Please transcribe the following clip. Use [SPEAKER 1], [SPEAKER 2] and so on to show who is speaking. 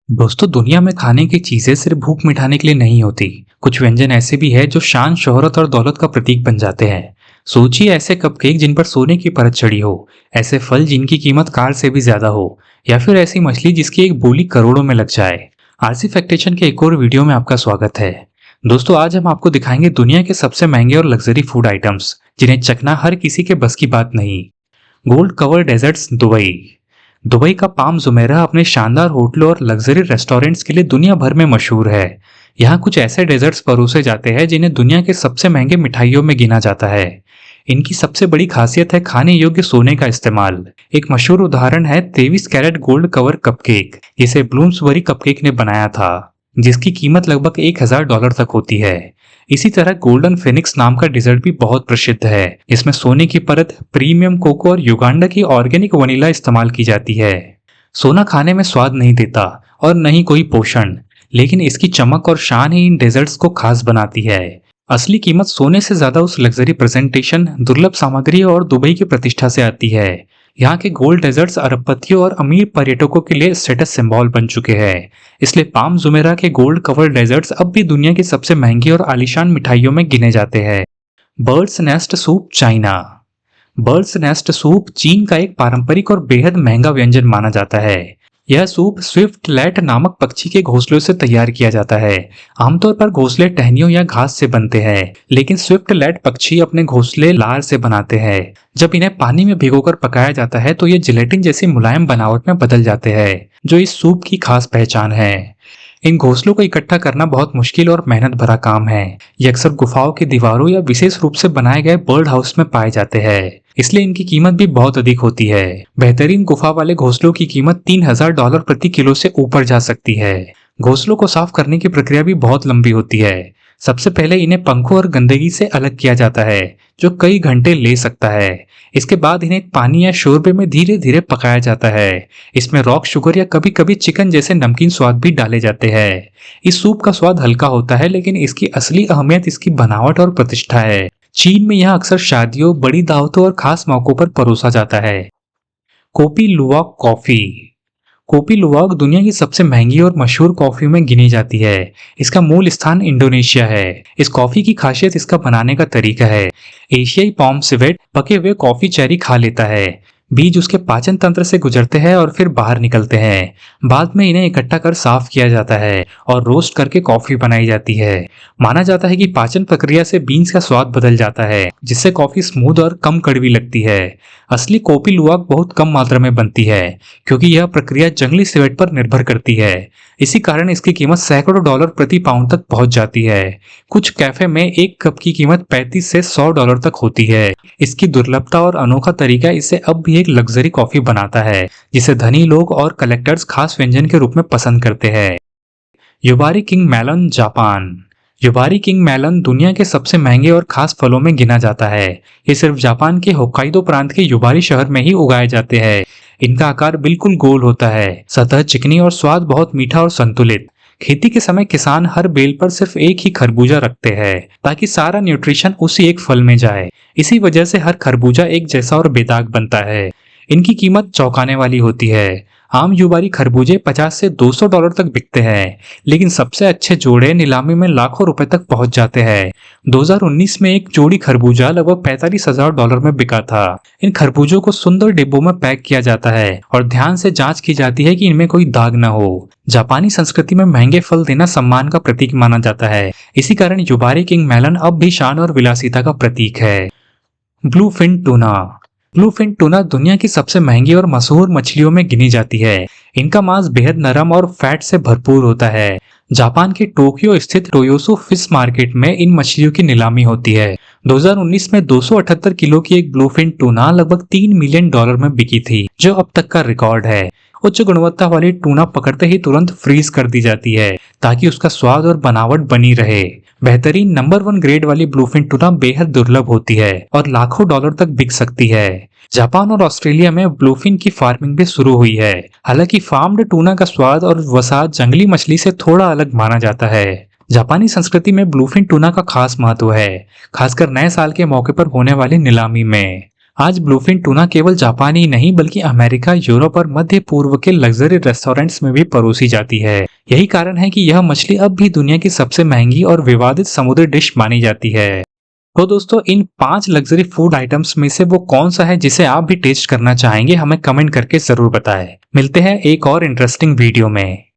[SPEAKER 1] दोस्तों, दुनिया में खाने की चीजें सिर्फ भूख मिटाने के लिए नहीं होती। कुछ व्यंजन ऐसे भी है जो शान, शोहरत और दौलत का प्रतीक बन जाते हैं। सोचिए ऐसे कपकेक जिन पर सोने की परत चढ़ी हो, ऐसे फल जिनकी कीमत कार से भी ज्यादा हो, या फिर ऐसी मछली जिसकी एक बोली करोड़ों में लग जाए। आरसी फैक्टेशन के एक और वीडियो में आपका स्वागत है। दोस्तों, आज हम आपको दिखाएंगे दुनिया के सबसे महंगे और लग्जरी फूड आइटम्स जिन्हें चखना हर किसी के बस की बात नहीं। Gold cover desserts Dubai. Dubai का पाम जुमेरा अपने शानदार होटलों और लग्जरी रेस्टोरेंट्स के लिए दुनिया भर में मशहूर है। यहाँ कुछ ऐसे डेजर्ट्स परोसे जाते हैं जिन्हें दुनिया के सबसे महंगे मिठाइयों में गिना जाता है। इनकी सबसे बड़ी खासियत है खाने योग्य सोने का इस्तेमाल। एक मशहूर उदाहरण है 23 कैरेट गोल्ड कवर कपकेक, जिसे ब्लूम्सबरी कपकेक ने बनाया था, जिसकी कीमत लगभग $1000 तक होती है। इसी तरह गोल्डन फिनिक्स नाम का डिजर्ट भी बहुत प्रसिद्ध है, इसमें सोने की परत, प्रीमियम कोको और युगांडा की ऑर्गेनिक वनीला इस्तेमाल की जाती है। सोना खाने में स्वाद नहीं देता और न ही कोई पोषण, लेकिन इसकी चमक और शान ही इन डेजर्ट्स को खास बनाती है। असली कीमत सोने से ज्यादा उस लग्जरी प्रेजेंटेशन, दुर्लभ सामग्री और दुबई की प्रतिष्ठा से आती है। यहाँ के गोल्ड डेजर्ट्स अरबपतियों और अमीर पर्यटकों के लिए स्टेटस सिंबल बन चुके हैं। इसलिए पाम जुमेरा के गोल्ड कवर डेजर्ट्स अब भी दुनिया की सबसे महंगी और आलीशान मिठाइयों में गिने जाते हैं। Birds nest soup China. Birds nest soup चीन का एक पारंपरिक और बेहद महंगा व्यंजन माना जाता है। यह सूप स्विफ्ट लैट नामक पक्षी के घोंसलों से तैयार किया जाता है। आमतौर पर घोंसले टहनियों या घास से बनते हैं, लेकिन स्विफ्ट लैट पक्षी अपने घोंसले लार से बनाते हैं। जब इन्हें पानी में भिगोकर पकाया जाता है तो ये जिलेटिन जैसी मुलायम बनावट में बदल जाते हैं, जो इस सूप की खास पहचान है। इन घोंसलों को इकट्ठा करना बहुत मुश्किल और मेहनत भरा काम है। ये अक्सर गुफाओं की दीवारों या विशेष रूप से बनाए गए बर्ड हाउस में पाए जाते हैं, इसलिए इनकी कीमत भी बहुत अधिक होती है। बेहतरीन गुफा वाले घोंसलों की कीमत $3000 प्रति किलो से ऊपर जा सकती है। घोंसलों को साफ करने की प्रक्रिया भी बहुत लंबी होती है। सबसे पहले इन्हें पंखों और गंदगी से अलग किया जाता है, जो कई घंटे ले सकता है। इसके बाद इन्हें पानी या शोरबे में धीरे धीरे पकाया जाता है। इसमें रॉक शुगर या कभी कभी चिकन जैसे नमकीन स्वाद भी डाले जाते हैं। इस सूप का स्वाद हल्का होता है, लेकिन इसकी असली अहमियत इसकी बनावट और प्रतिष्ठा है। चीन में यह अक्सर शादियों, बड़ी दावतों और खास मौकों पर परोसा जाता है। Copy लुवाक coffee. कोपी लुवाक दुनिया की सबसे महंगी और मशहूर कॉफी में गिनी जाती है। इसका मूल स्थान इंडोनेशिया है। इस कॉफी की खासियत इसका बनाने का तरीका है। एशियाई पॉम सिवेट पके हुए कॉफी चेरी खा लेता है। बीज उसके पाचन तंत्र से गुजरते हैं और फिर बाहर निकलते हैं। बाद में इन्हें इकट्ठा कर साफ किया जाता है और रोस्ट करके कॉफी बनाई जाती है। माना जाता है कि पाचन प्रक्रिया से बीन्स का स्वाद बदल जाता है, जिससे कॉफी स्मूथ और कम कड़वी लगती है। असली कोपी लुवाक बहुत कम मात्रा में बनती है, क्योंकि यह प्रक्रिया जंगली सिवेट पर निर्भर करती है। इसी कारण इसकी कीमत सैकड़ों डॉलर प्रति पाउंड तक पहुंच जाती है। कुछ कैफे में एक कप की कीमत 35 से $100 तक होती है। इसकी दुर्लभता और अनोखा तरीका इसे अब भी एक लग्जरी कॉफी बनाता है, जिसे धनी लोग और कलेक्टर्स खास व्यंजन के रूप में पसंद करते हैं। Yubari king melon, Japan. Yubari king melon दुनिया के सबसे महंगे और खास फलों में गिना जाता है। ये सिर्फ जापान के होक्काइडो प्रांत के युबारी शहर में ही उगाए जाते हैं। इनका आकार बिल्कुल गोल होता है, सतह चिकनी और स्वाद बहुत मीठा और संतुलित। खेती के समय किसान हर बेल पर सिर्फ एक ही खरबूजा रखते हैं, ताकि सारा न्यूट्रिशन उसी एक फल में जाए। इसी वजह से हर खरबूजा एक जैसा और बेदाग बनता है। इनकी कीमत चौंकाने वाली होती है। आम युबारी खरबूजे 50 से $200 तक बिकते हैं, लेकिन सबसे अच्छे जोड़े नीलामी में लाखों रुपए तक पहुंच जाते हैं। 2019 में एक जोड़ी खरबूजा लगभग $45,000 में बिका था। इन खरबूजों को सुंदर डिब्बों में पैक किया जाता है और ध्यान से जांच की जाती है कि इनमें कोई दाग न हो। जापानी संस्कृति में महंगे फल देना सम्मान का प्रतीक माना जाता है। इसी कारण युबारी किंग मेलन अब भी शान और विलासिता का प्रतीक है। Bluefin tuna. ब्लूफिन टूना दुनिया की सबसे महंगी और मशहूर मछलियों में गिनी जाती है। इनका मांस बेहद नरम और फैट से भरपूर होता है। जापान के टोक्यो स्थित टोयोसु फिश मार्केट में इन मछलियों की नीलामी होती है। 2019 में 278 किलो की एक ब्लूफिन टूना लगभग $3 मिलियन में बिकी थी, जो अब तक का रिकॉर्ड है। उच्च गुणवत्ता वाली टूना पकड़ते ही तुरंत फ्रीज कर दी जाती है, ताकि उसका स्वाद और बनावट बनी रहे। बेहतरीन नंबर 1 ग्रेड वाली ब्लूफिन टूना बेहद दुर्लभ होती है और लाखों डॉलर तक बिक सकती है। जापान और ऑस्ट्रेलिया में ब्लूफिन की फार्मिंग भी शुरू हुई है। हालांकि फार्म्ड टूना का स्वाद और वसा जंगली मछली से थोड़ा अलग माना जाता है। जापानी संस्कृति में ब्लूफिन टूना का खास महत्व है, खासकर नए साल के मौके पर होने वाली नीलामी में। आज ब्लूफिन टूना केवल जापान ही नहीं बल्कि अमेरिका, यूरोप और मध्य पूर्व के लग्जरी रेस्टोरेंट्स में भी परोसी जाती है। यही कारण है कि यह मछली अब भी दुनिया की सबसे महंगी और विवादित समुद्री डिश मानी जाती है। तो दोस्तों, इन 5 लग्जरी फूड आइटम्स में से वो कौन सा है जिसे आप भी टेस्ट करना चाहेंगे, हमें कमेंट करके जरूर बताएं। मिलते हैं एक और इंटरेस्टिंग वीडियो में।